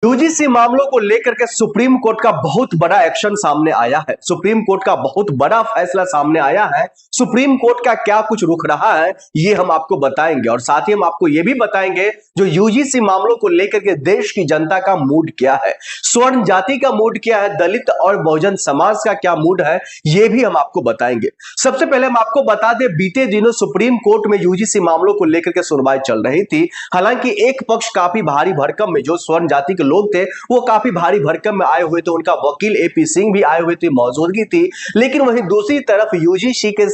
UGC मामलों को लेकर के सुप्रीम कोर्ट का बहुत बड़ा एक्शन सामने आया है। सुप्रीम कोर्ट का बहुत बड़ा फैसला सामने आया है। सुप्रीम कोर्ट का क्या कुछ रुख रहा है ये हम आपको बताएंगे और साथ ही हम आपको ये भी बताएंगे जो यूजीसी मामलों को लेकर के देश की जनता का मूड क्या है, स्वर्ण जाति का मूड क्या है, दलित और बहुजन समाज का क्या मूड है, ये भी हम आपको बताएंगे। सबसे पहले हम आपको बता दें, बीते दिनों सुप्रीम कोर्ट में यूजीसी मामलों को लेकर के सुनवाई चल रही थी। हालांकि एक पक्ष काफी भारी भरकम में, जो स्वर्ण जाति के लोग थे वो काफी भारी भरकम में आए हुए थे, उनका वकील एपी सिंह भी आए हुए थे, मौजूदगी थी। लेकिन वहीं दूसरी तरफ यूजीसी के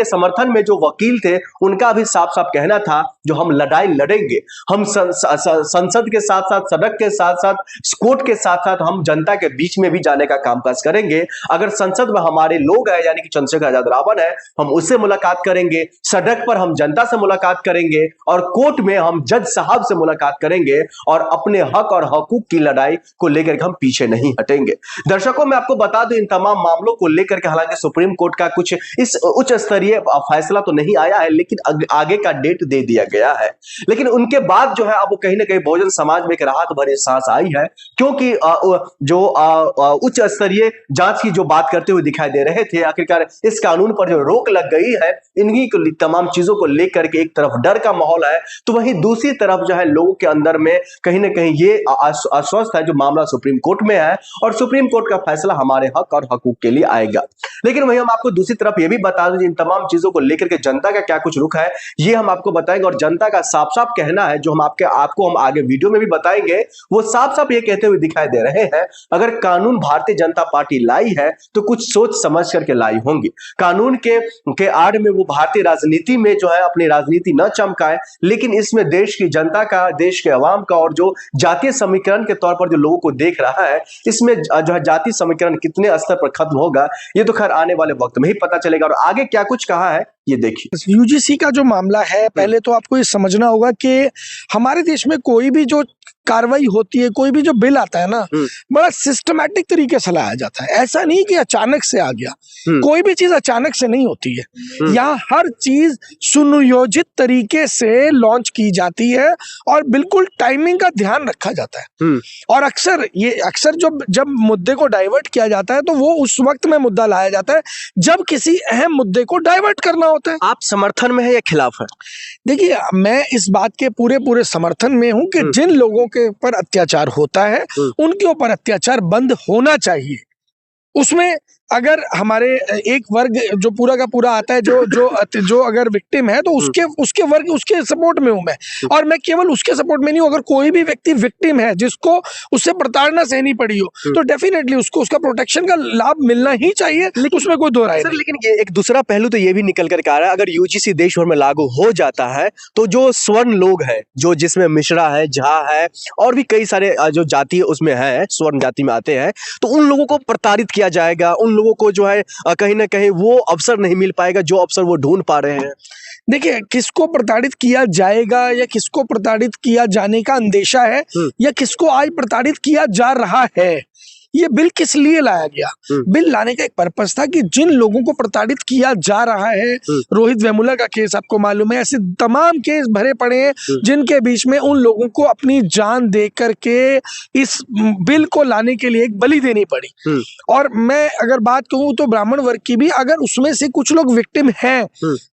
समर्थन में जो वकील थे उनका भी साफ साफ कहना था जो हम लड़ाई लड़ेंगे, हम संसद के साथ साथ, सड़क के साथ साथ, कोर्ट के साथ साथ हम जनता के बीच में भी जाने का कामकाज करेंगे। अगर संसद में हमारे लोग हैं यानी कि चंद्रशेखर आजाद रावण है, हम उससे मुलाकात करेंगे, सड़क पर हम जनता से मुलाकात करेंगे और कोर्ट में हम जज साहब से मुलाकात करेंगे और अपने हक और हकूक की लड़ाई को लेकर हम पीछे नहीं हटेंगे। दर्शकों, मैं आपको बता दूं इन तमाम मामलों को लेकर के हालांकि सुप्रीम कोर्ट का कुछ इस उच्च स्तरीय फैसला तो नहीं आया है, लेकिन आगे का डेट दे दिया गया है। लेकिन उनके बाद जो है अब कहीं ना कहीं बहुजन समाज में एक राहत भरी सांस आई है, क्योंकि जो उच्च स्तरीय जांच की जो बात करते हुए दिखाई दे रहे थे, आखिरकार इस कानून पर जो रोक लग गई है, इन्हीं तमाम चीजों को लेकर के एक तरफ डर का माहौल है तो वहीं दूसरी तरफ जो है लोगों के अंदर में कहीं ना कहीं ये आश्वस्त है जो मामला सुप्रीम कोर्ट में है और सुप्रीम कोर्ट का फैसला हमारे हक और हकूक के लिए आएगा। लेकिन वहीं हम आपको दूसरी तरफ ये भी बता दें इन तमाम चीजों को लेकर के जनता का क्या कुछ रुख है ये हम आपको बताएंगे और जनता का साफ साफ कहना है जो हम आपको हम आगे वीडियो में भी बताएंगे। वो साफ साफ ये कहते हुए दिखाई दे रहे हैं अगर कानून भारतीय जनता पार्टी लाई है तो कुछ सोच समझ करके लाई होंगी। कानून के आड़ में वो भारतीय राजनीति में जो है अपनी राजनीति न चमकाए, लेकिन इसमें देश की जनता का, देश के अवाम का और जो जातीय समीकरण के तौर पर जो लोगों को देख रहा है, इसमें जो है जातीय समीकरण कितने स्तर पर खत्म होगा ये तो खैर आने वाले वक्त में ही पता चलेगा। और आगे क्या कुछ कहा है ये देखिए। यूजीसी का जो मामला है, पहले तो आपको ये समझना होगा कि हमारे देश में कोई भी जो कार्रवाई होती है, कोई भी जो बिल आता है ना, बड़ा सिस्टमैटिक तरीके से लाया जाता है। ऐसा नहीं कि अचानक से आ गया, कोई भी चीज अचानक से नहीं होती है। यहाँ हर चीज सुनियोजित तरीके से लॉन्च की जाती है और बिल्कुल टाइमिंग का ध्यान रखा जाता है। और अक्सर जब मुद्दे को डाइवर्ट किया जाता है तो वो उस वक्त में मुद्दा लाया जाता है जब किसी अहम मुद्दे को डाइवर्ट करना होता है। आप समर्थन में है या खिलाफ है? देखिए, मैं इस बात के पूरे समर्थन में हूं कि जिन लोगों के ऊपर अत्याचार होता है उनके ऊपर अत्याचार बंद होना चाहिए। उसमें अगर हमारे एक वर्ग जो पूरा का पूरा आता है जो अगर विक्टिम है तो उसके वर्ग, उसके सपोर्ट में हूं मैं। और मैं केवल उसके सपोर्ट में नहीं हूं, अगर कोई भी व्यक्ति विक्टिम है जिसको उससे प्रताड़ना सहनी पड़ी हो तो डेफिनेटली उसको उसका प्रोटेक्शन का लाभ मिलना ही चाहिए, उसमें कोई दो राय नहीं। लेकिन ये एक दूसरा पहलू तो ये भी निकल कर आ रहा है, अगर यूजीसी देश भर में लागू हो जाता है तो जो स्वर्ण लोग हैं, जो जिसमें मिश्रा है, झा है और भी कई सारे जो जाति उसमें है, स्वर्ण जाति में आते हैं, तो उन लोगों को प्रताड़ित किया जाएगा, उन लोगों को जो है कहीं ना कहीं वो अवसर नहीं मिल पाएगा जो अवसर वो ढूंढ पा रहे हैं। देखिए, किसको प्रताड़ित किया जाएगा या किसको प्रताड़ित किया जाने का अंदेशा है या किसको आज प्रताड़ित किया जा रहा है, ये बिल किस लिए लाया गया? बिल लाने का एक पर्पस था कि जिन लोगों को प्रताड़ित किया जा रहा है, रोहित वेमुला का केस आपको मालूम है, ऐसे तमाम केस भरे पड़े हैं जिनके बीच में उन लोगों को अपनी जान दे करके इस बिल को लाने के लिए एक बलि देनी पड़ी। और मैं अगर बात कहूं तो ब्राह्मण वर्ग की भी अगर उसमें से कुछ लोग विक्टिम हैं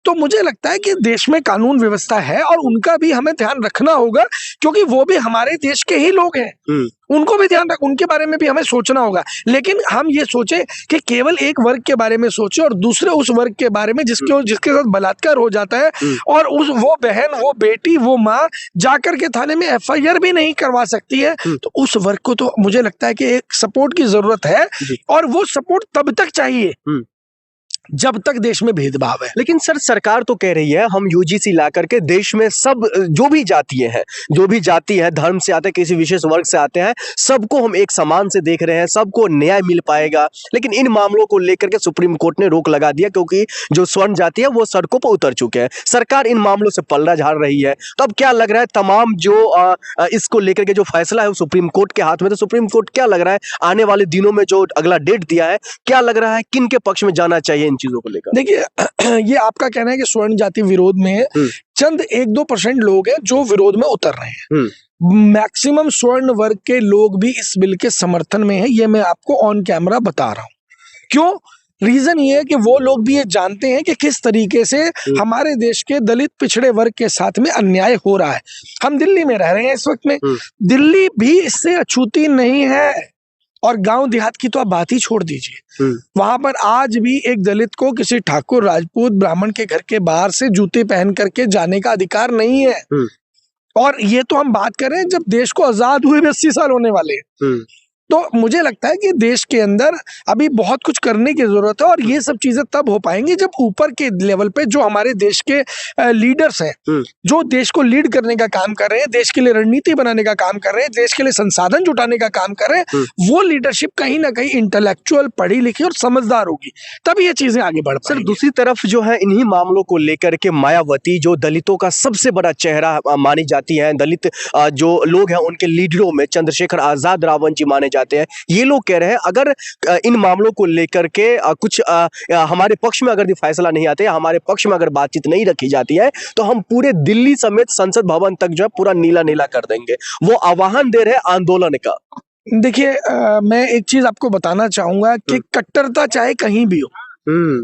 तो मुझे लगता है कि देश में कानून व्यवस्था है और उनका भी हमें ध्यान रखना होगा, क्योंकि वो भी हमारे देश के ही लोग हैं। उनको भी ध्यान रख, उनके बारे में भी हमें सोचना होगा। लेकिन हम ये सोचे कि केवल एक वर्ग के बारे में सोचे और दूसरे उस वर्ग के बारे में जिसके साथ बलात्कार हो जाता है और वो बहन, वो बेटी, वो माँ जाकर के थाने में एफआईआर भी नहीं करवा सकती है, तो उस वर्ग को तो मुझे लगता है कि एक सपोर्ट की जरूरत है और वो सपोर्ट तब तक चाहिए जब तक देश में भेदभाव है। लेकिन सर, सरकार तो कह रही है हम यूजीसी ला करके देश में सब जो भी जातियां हैं, जो भी जाति है, धर्म से आते हैं, किसी विशेष वर्ग से आते हैं, सबको हम एक समान से देख रहे हैं, सबको न्याय मिल पाएगा। लेकिन इन मामलों को लेकर के सुप्रीम कोर्ट ने रोक लगा दिया क्योंकि जो स्वर्ण जाति है वो सड़कों पर उतर चुके हैं। सरकार इन मामलों से पलड़ा झाड़ रही है। तो अब क्या लग रहा है, तमाम जो इसको लेकर के जो फैसला है वो सुप्रीम कोर्ट के हाथ में, तो सुप्रीम कोर्ट क्या लग रहा है आने वाले दिनों में जो अगला डेट दिया है, क्या लग रहा है किन के पक्ष में जाना चाहिए इन चीजों को लेकर? देखिए, ये आपका कहना है कि स्वर्ण जाति विरोध में चंद 1-2% लोग हैं जो विरोध में उतर रहे हैं। मैक्सिमम स्वर्ण वर्ग के लोग भी इस बिल के समर्थन में है, ये मैं आपको ऑन कैमरा बता रहा हूं। क्यों? रीजन ये है कि वो लोग भी ये जानते हैं कि किस तरीके से हमारे देश के दलित पिछड़े वर्ग के साथ में अन्याय हो रहा है। हम दिल्ली में रह रहे हैं इस वक्त में, दिल्ली भी इससे अछूती नहीं है, और गांव देहात की तो आप बात ही छोड़ दीजिए। वहां पर आज भी एक दलित को किसी ठाकुर, राजपूत, ब्राह्मण के घर के बाहर से जूते पहन करके जाने का अधिकार नहीं है। और ये तो हम बात कर रहे हैं जब देश को आजाद हुए भी 80 साल होने वाले हैं। तो मुझे लगता है कि देश के अंदर अभी बहुत कुछ करने की जरूरत है, और ये सब चीजें तब हो पाएंगी जब ऊपर के लेवल पे जो हमारे देश के लीडर्स हैं, जो देश को लीड करने का काम कर रहे हैं, देश के लिए रणनीति बनाने का काम कर रहे हैं, देश के लिए संसाधन जुटाने का काम कर रहे हैं, वो लीडरशिप कहीं ना कहीं इंटेलेक्चुअल, पढ़ी लिखी और समझदार होगी, तब ये चीजें आगे बढ़ पाएंगी। सर, दूसरी तरफ जो है इन्हीं मामलों को लेकर के मायावती, जो दलितों का सबसे बड़ा चेहरा मानी जाती है, दलित जो लोग हैं उनके लीडरों में चंद्रशेखर आजाद रावण जी माने जाते हैं, ये लोग कह रहे हैं अगर इन मामलों को लेकर के कुछ हमारे पक्ष में अगर फैसला नहीं आते, हमारे पक्ष में अगर बातचीत नहीं रखी जाती है, तो हम पूरे दिल्ली समेत संसद भवन तक जो है पूरा नीला नीला कर देंगे। वो आह्वान दे रहे हैं आंदोलन का। देखिए, मैं एक चीज आपको बताना चाहूंगा कि कट्टरता चाहे कहीं भी हो,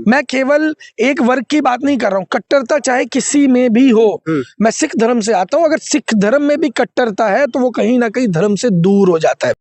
मैं केवल एक वर्ग की बात नहीं कर रहा हूं, कट्टरता चाहे किसी में भी हो। मैं सिख धर्म से आता हूं, अगर सिख धर्म में भी कट्टरता है तो वो कहीं ना कहीं धर्म से दूर हो जाता है।